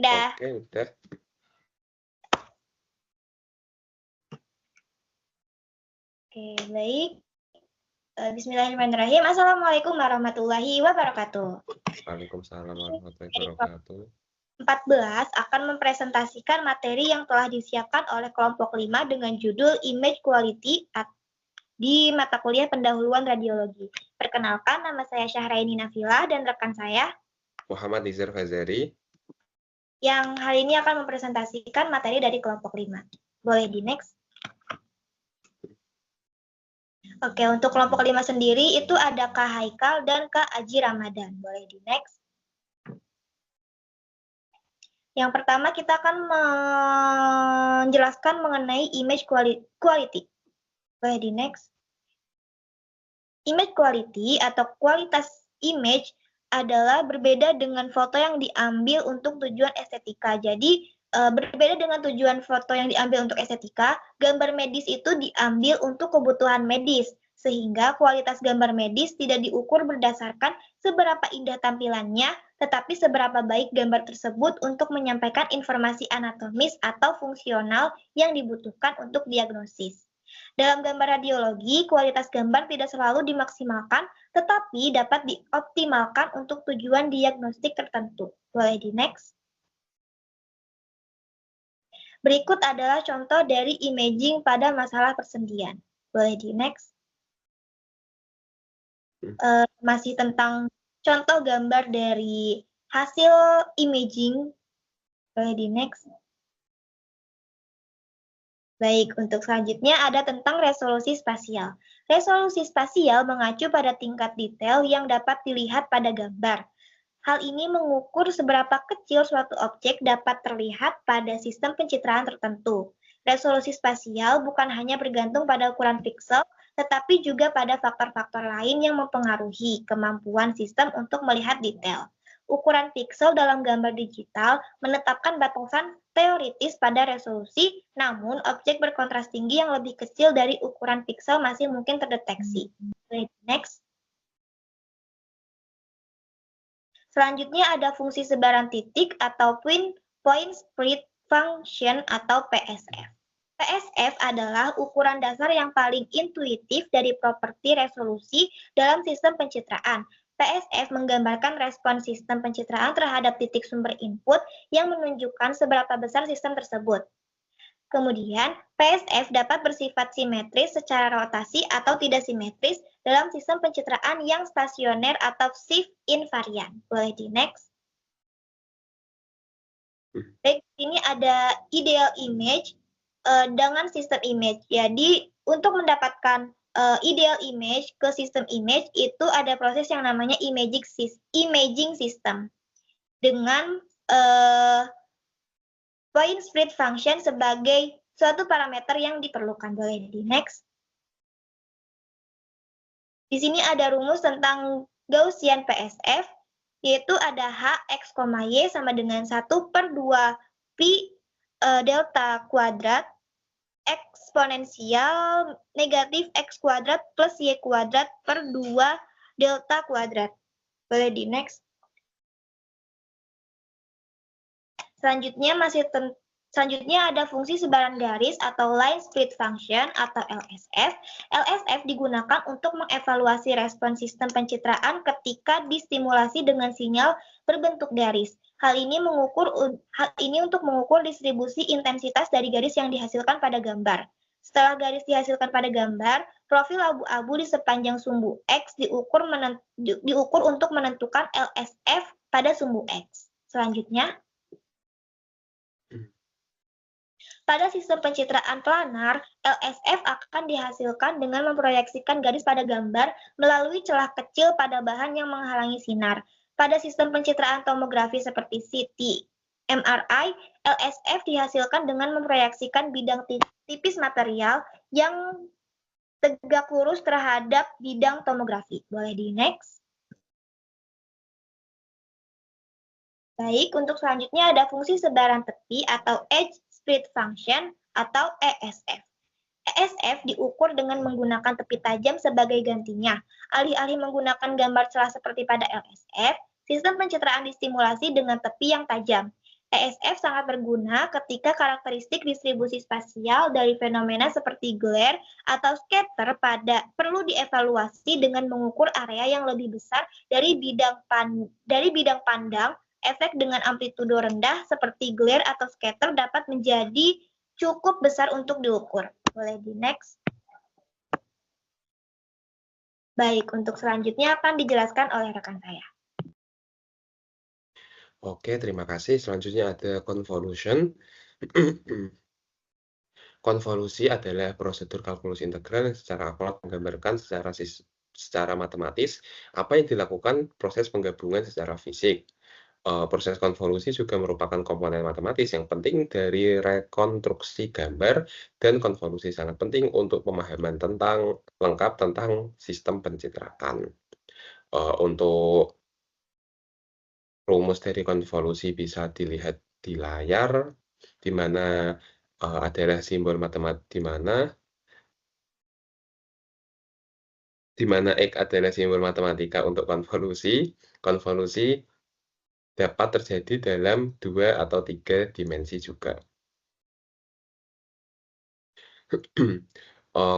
Udah. Oke, udah. Oke, baik. Bismillahirrahmanirrahim. Assalamualaikum warahmatullahi wabarakatuh. Waalaikumsalam warahmatullahi wabarakatuh. 14 akan mempresentasikan materi yang telah disiapkan oleh kelompok 5 dengan judul Image Quality di mata kuliah pendahuluan radiologi. Perkenalkan, nama saya Syahraini Nafila dan rekan saya Muhammad Nizar Fazari yang hari ini akan mempresentasikan materi dari kelompok 5. Boleh di next. Oke, untuk kelompok 5 sendiri itu ada Kak Haikal dan Kak Aji Ramadan. Boleh di next. Yang pertama kita akan menjelaskan mengenai image quality. Boleh di next. Image quality atau kualitas image adalah berbeda dengan foto yang diambil untuk tujuan estetika. Jadi berbeda dengan tujuan foto yang diambil untuk estetika, gambar medis itu diambil untuk kebutuhan medis. Sehingga kualitas gambar medis tidak diukur berdasarkan seberapa indah tampilannya, tetapi seberapa baik gambar tersebut untuk menyampaikan informasi anatomis atau fungsional yang dibutuhkan untuk diagnosis. Dalam gambar radiologi, kualitas gambar tidak selalu dimaksimalkan, tetapi dapat dioptimalkan untuk tujuan diagnostik tertentu. Boleh di next. Berikut adalah contoh dari imaging pada masalah persendian. Boleh di next. Masih tentang contoh gambar dari hasil imaging. Boleh di next. Baik, untuk selanjutnya ada tentang resolusi spasial. Resolusi spasial mengacu pada tingkat detail yang dapat dilihat pada gambar. Hal ini mengukur seberapa kecil suatu objek dapat terlihat pada sistem pencitraan tertentu. Resolusi spasial bukan hanya bergantung pada ukuran piksel, tetapi juga pada faktor-faktor lain yang mempengaruhi kemampuan sistem untuk melihat detail. Ukuran piksel dalam gambar digital menetapkan batasan teoritis pada resolusi, namun objek berkontras tinggi yang lebih kecil dari ukuran piksel masih mungkin terdeteksi. Next. Selanjutnya ada fungsi sebaran titik atau point spread function atau PSF. PSF adalah ukuran dasar yang paling intuitif dari properti resolusi dalam sistem pencitraan. PSF menggambarkan respon sistem pencitraan terhadap titik sumber input yang menunjukkan seberapa besar sistem tersebut. Kemudian, PSF dapat bersifat simetris secara rotasi atau tidak simetris dalam sistem pencitraan yang stasioner atau shift invariant. Boleh di next. Baik, ini ada ideal image dengan sistem image. Jadi, untuk mendapatkan ideal image ke sistem image itu ada proses yang namanya imaging system dengan point spread function sebagai suatu parameter yang diperlukan. Boleh di next. Di sini ada rumus tentang Gaussian PSF, yaitu ada H, X, Y sama dengan 1/2 pi delta kuadrat eksponensial negatif X kuadrat plus Y kuadrat per 2 delta kuadrat. Boleh di next. Selanjutnya ada fungsi sebaran garis atau line split function atau LSF. LSF digunakan untuk mengevaluasi respon sistem pencitraan ketika distimulasi dengan sinyal berbentuk garis. Hal ini untuk mengukur distribusi intensitas dari garis yang dihasilkan pada gambar. Setelah garis dihasilkan pada gambar, profil abu-abu di sepanjang sumbu X diukur untuk menentukan LSF pada sumbu X. Selanjutnya, pada sistem pencitraan planar, LSF akan dihasilkan dengan memproyeksikan garis pada gambar melalui celah kecil pada bahan yang menghalangi sinar. Pada sistem pencitraan tomografi seperti CT, MRI, LSF dihasilkan dengan memproyeksikan bidang tipis material yang tegak lurus terhadap bidang tomografi. Boleh di next. Baik, untuk selanjutnya ada fungsi sebaran tepi atau edge split function atau ESF. ESF diukur dengan menggunakan tepi tajam sebagai gantinya. Alih-alih menggunakan gambar celah seperti pada LSF, sistem pencitraan distimulasi dengan tepi yang tajam. ESF sangat berguna ketika karakteristik distribusi spasial dari fenomena seperti glare atau scatter perlu dievaluasi dengan mengukur area yang lebih besar dari bidang pandang. Efek dengan amplitudo rendah seperti glare atau scatter dapat menjadi cukup besar untuk diukur. Boleh di next. Baik, untuk selanjutnya akan dijelaskan oleh rekan saya. Oke, terima kasih. Selanjutnya ada convolution. Konvolusi adalah prosedur kalkulus integral yang secara akurat menggambarkan secara matematis apa yang dilakukan proses penggabungan secara fisik. Proses konvolusi juga merupakan komponen matematis yang penting dari rekonstruksi gambar, dan konvolusi sangat penting untuk pemahaman lengkap tentang sistem pencitraan. Untuk rumus dari konvolusi bisa dilihat di layar, di mana adalah simbol matematik, di mana X adalah simbol matematika untuk konvolusi. Konvolusi dapat terjadi dalam 2 atau 3 dimensi juga.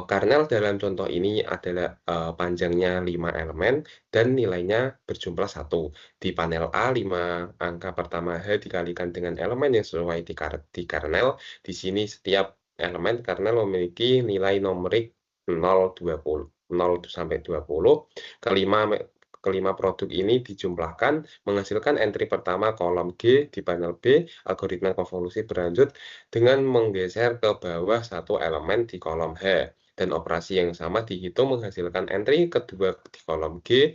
Karnel dalam contoh ini adalah panjangnya 5 elemen dan nilainya berjumlah 1. Di panel A, 5 angka pertama H dikalikan dengan elemen yang sesuai di karnel. Di sini setiap elemen karnel memiliki nilai numerik 0, 20, 0 sampai 20. Kelima produk ini dijumlahkan menghasilkan entry pertama kolom G di panel B. Algoritma konvolusi berlanjut dengan menggeser ke bawah satu elemen di kolom H, dan operasi yang sama dihitung menghasilkan entry kedua di kolom G.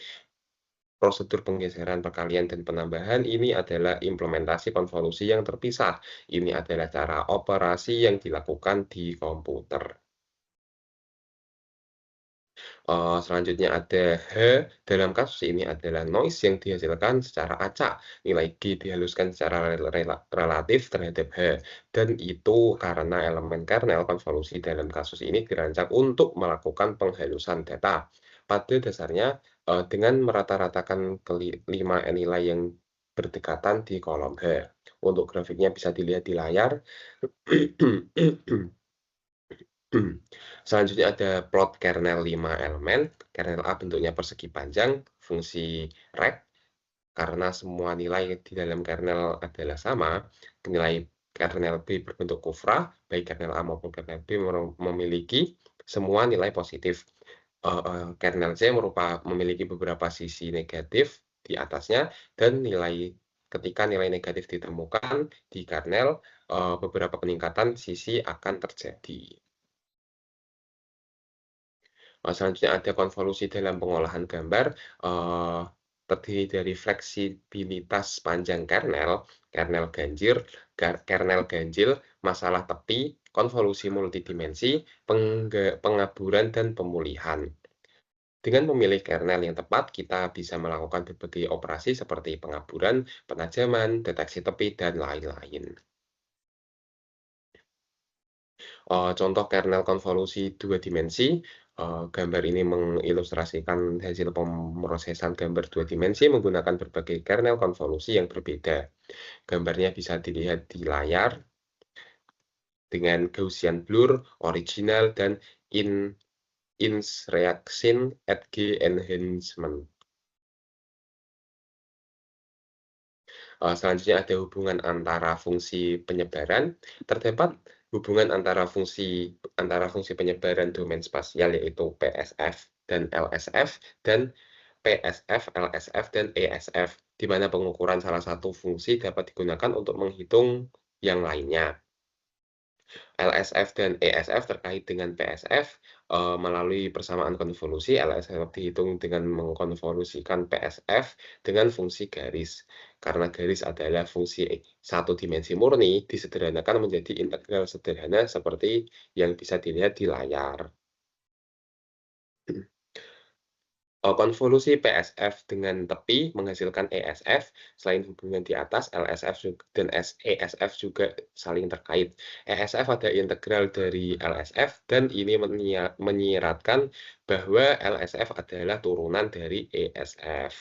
Prosedur penggeseran, perkalian, dan penambahan ini adalah implementasi konvolusi yang terpisah. Ini adalah cara operasi yang dilakukan di komputer. Selanjutnya ada H. Dalam kasus ini adalah noise yang dihasilkan secara acak. Nilai G dihaluskan secara relatif terhadap H. Dan itu karena elemen kernel konvolusi dalam kasus ini dirancang untuk melakukan penghalusan data. Pada dasarnya, dengan merata-ratakan kelima nilai yang berdekatan di kolom H. Untuk grafiknya bisa dilihat di layar. Selanjutnya ada plot kernel 5 elemen. Kernel A bentuknya persegi panjang, fungsi rect. Karena semua nilai di dalam kernel adalah sama, nilai kernel B berbentuk kufra, baik kernel A maupun kernel B memiliki semua nilai positif. Kernel C memiliki beberapa sisi negatif di atasnya, dan ketika nilai negatif ditemukan di kernel, beberapa peningkatan sisi akan terjadi. Selanjutnya ada konvolusi dalam pengolahan gambar, terdiri dari fleksibilitas panjang kernel, kernel ganjil, masalah tepi, konvolusi multidimensi, pengaburan, dan pemulihan. Dengan memilih kernel yang tepat, kita bisa melakukan berbagai operasi seperti pengaburan, penajaman, deteksi tepi, dan lain-lain. Contoh kernel konvolusi 2 dimensi, gambar ini mengilustrasikan hasil pemrosesan gambar 2 dimensi menggunakan berbagai kernel konvolusi yang berbeda. Gambarnya bisa dilihat di layar dengan Gaussian blur, original, dan ins reaction at G enhancement. Selanjutnya ada hubungan antara fungsi penyebaran. Terdapat hubungan antara fungsi penyebaran domain spasial, yaitu PSF dan LSF, dan PSF, LSF, dan ESF, di mana pengukuran salah satu fungsi dapat digunakan untuk menghitung yang lainnya. LSF dan ESF terkait dengan PSF melalui persamaan konvolusi. LSF dihitung dengan mengkonvolusikan PSF dengan fungsi garis. Karena garis adalah fungsi satu dimensi murni, disederhanakan menjadi integral sederhana seperti yang bisa dilihat di layar. Konvolusi PSF dengan tepi menghasilkan ESF. Selain hubungan di atas, LSF dan ESF juga saling terkait. ESF ada integral dari LSF, dan ini menyiratkan bahwa LSF adalah turunan dari ESF.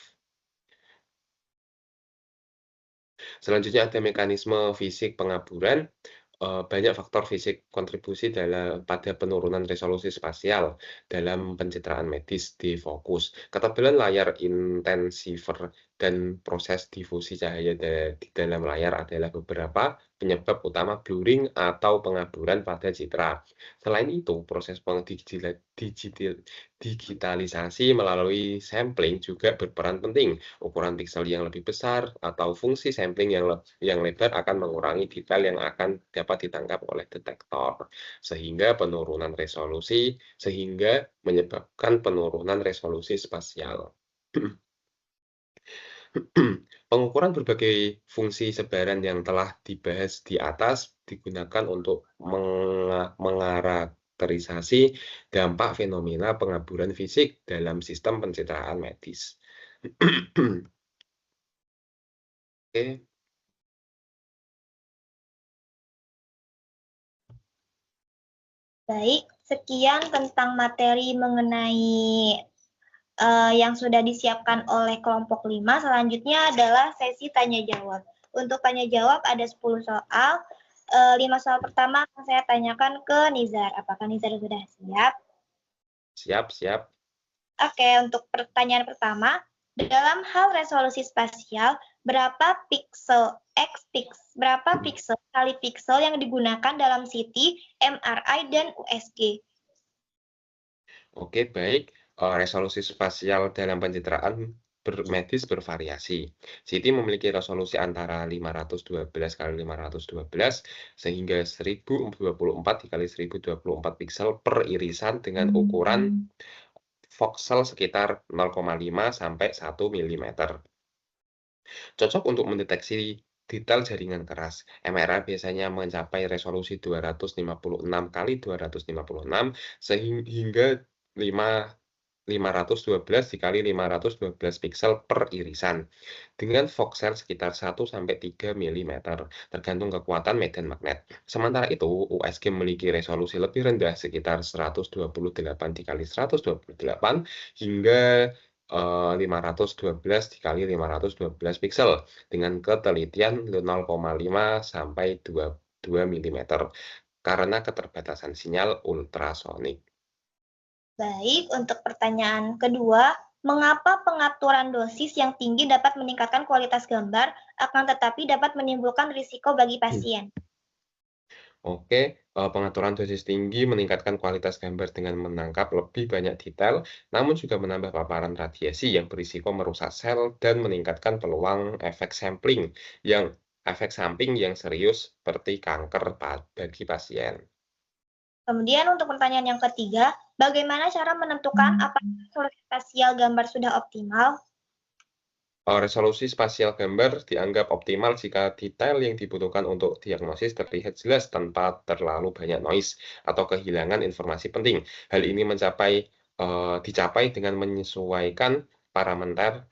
Selanjutnya ada mekanisme fisik pengaburan. Banyak faktor fisik kontribusi pada penurunan resolusi spasial dalam pencitraan medis di fokus. Ketebalan layar intensiver dan proses difusi cahaya di dalam layar adalah beberapa penyebab utama blurring atau pengaburan pada citra. Selain itu, proses digitalisasi melalui sampling juga berperan penting. Ukuran piksel yang lebih besar atau fungsi sampling yang lebar akan mengurangi detail yang akan dapat ditangkap oleh detektor, sehingga menyebabkan penurunan resolusi spasial. Pengukuran berbagai fungsi sebaran yang telah dibahas di atas digunakan untuk mengarakterisasi dampak fenomena pengaburan fisik dalam sistem pencitraan medis. Oke. Baik, sekian tentang materi mengenai yang sudah disiapkan oleh kelompok 5. Selanjutnya adalah sesi tanya jawab. Untuk tanya jawab ada 10 soal. 5 soal pertama akan saya tanyakan ke Nizar. Apakah Nizar sudah siap? Siap, siap. Oke, untuk pertanyaan pertama, dalam hal resolusi spasial, berapa piksel kali piksel yang digunakan dalam CT, MRI, dan USG? Oke, baik. Resolusi spasial dalam pencitraan medis bervariasi. CT memiliki resolusi antara 512 kali 512 sehingga 1024 kali 1024 piksel per irisan dengan ukuran voxel sekitar 0,5 sampai 1 mm. Cocok untuk mendeteksi detail jaringan keras. MRI biasanya mencapai resolusi 256 kali 256 hingga 512 dikali 512 piksel per irisan, dengan voxel sekitar 1 sampai 3 mm, tergantung kekuatan medan magnet. Sementara itu, USG memiliki resolusi lebih rendah sekitar 128 dikali 128 hingga 512 dikali 512 piksel dengan ketelitian 0,5 sampai 2 mm karena keterbatasan sinyal ultrasonik. Baik, untuk pertanyaan kedua, mengapa pengaturan dosis yang tinggi dapat meningkatkan kualitas gambar, akan tetapi dapat menimbulkan risiko bagi pasien? Oke, pengaturan dosis tinggi meningkatkan kualitas gambar dengan menangkap lebih banyak detail, namun juga menambah paparan radiasi yang berisiko merusak sel dan meningkatkan peluang efek samping yang serius seperti kanker bagi pasien. Kemudian untuk pertanyaan yang ketiga, bagaimana cara menentukan apakah resolusi spasial gambar sudah optimal? Resolusi spasial gambar dianggap optimal jika detail yang dibutuhkan untuk diagnosis terlihat jelas tanpa terlalu banyak noise atau kehilangan informasi penting. Hal ini dicapai dengan menyesuaikan parameter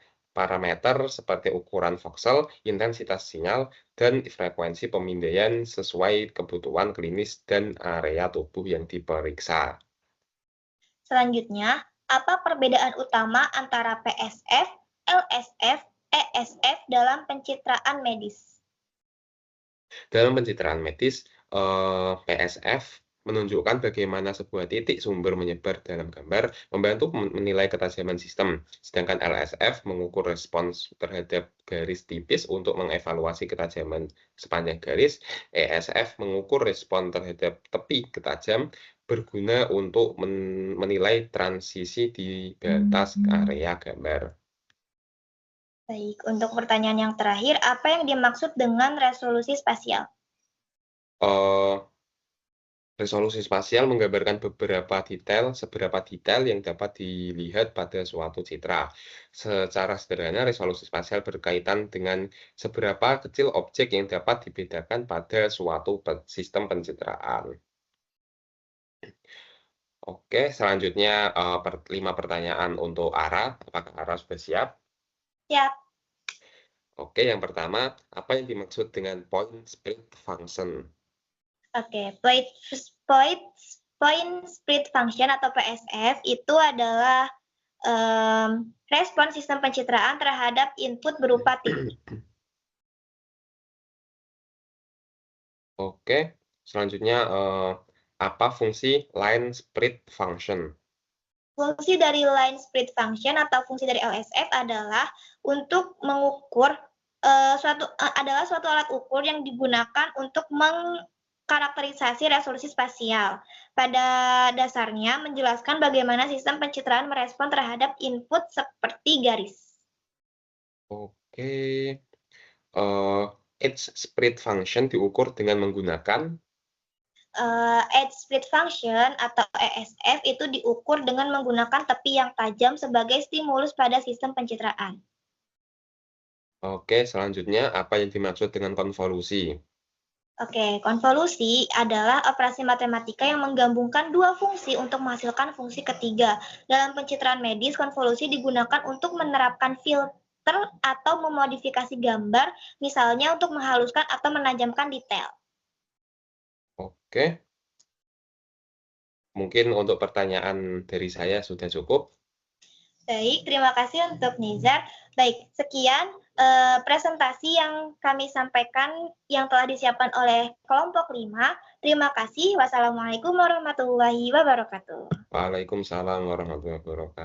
seperti ukuran voxel, intensitas sinyal, dan frekuensi pemindaian sesuai kebutuhan klinis dan area tubuh yang diperiksa. Selanjutnya, apa perbedaan utama antara PSF, LSF, ESF dalam pencitraan medis? Dalam pencitraan medis, PSF menunjukkan bagaimana sebuah titik sumber menyebar dalam gambar, membantu menilai ketajaman sistem. Sedangkan LSF mengukur respons terhadap garis tipis untuk mengevaluasi ketajaman sepanjang garis. ESF mengukur respon terhadap tepi ketajam, berguna untuk menilai transisi di batas area gambar. Baik, untuk pertanyaan yang terakhir, apa yang dimaksud dengan resolusi spasial? Resolusi spasial menggambarkan seberapa detail yang dapat dilihat pada suatu citra. Secara sederhana, resolusi spasial berkaitan dengan seberapa kecil objek yang dapat dibedakan pada suatu sistem pencitraan. Oke, selanjutnya 5 pertanyaan untuk Ara. Apakah Ara sudah siap? Siap. Oke, yang pertama, apa yang dimaksud dengan point split function? Oke, point split function atau PSF itu adalah respons sistem pencitraan terhadap input berupa titik. Oke, selanjutnya apa fungsi line split function? Fungsi dari line split function atau fungsi dari LSF adalah untuk mengukur adalah suatu alat ukur yang digunakan untuk mengkarakterisasi resolusi spasial. Pada dasarnya menjelaskan bagaimana sistem pencitraan merespon terhadap input seperti garis. Oke, eee, edge split function diukur dengan menggunakan Edge split function atau ESF itu diukur dengan menggunakan tepi yang tajam sebagai stimulus pada sistem pencitraan. oke, selanjutnya apa yang dimaksud dengan konvolusi? Oke, konvolusi adalah operasi matematika yang menggabungkan dua fungsi untuk menghasilkan fungsi ketiga. Dalam pencitraan medis, konvolusi digunakan untuk menerapkan filter atau memodifikasi gambar, misalnya untuk menghaluskan atau menajamkan detail. Oke, mungkin untuk pertanyaan dari saya sudah cukup. Baik, terima kasih untuk Nizar. Baik, sekian presentasi yang kami sampaikan yang telah disiapkan oleh kelompok 5. Terima kasih. Wassalamualaikum warahmatullahi wabarakatuh. Waalaikumsalam warahmatullahi wabarakatuh.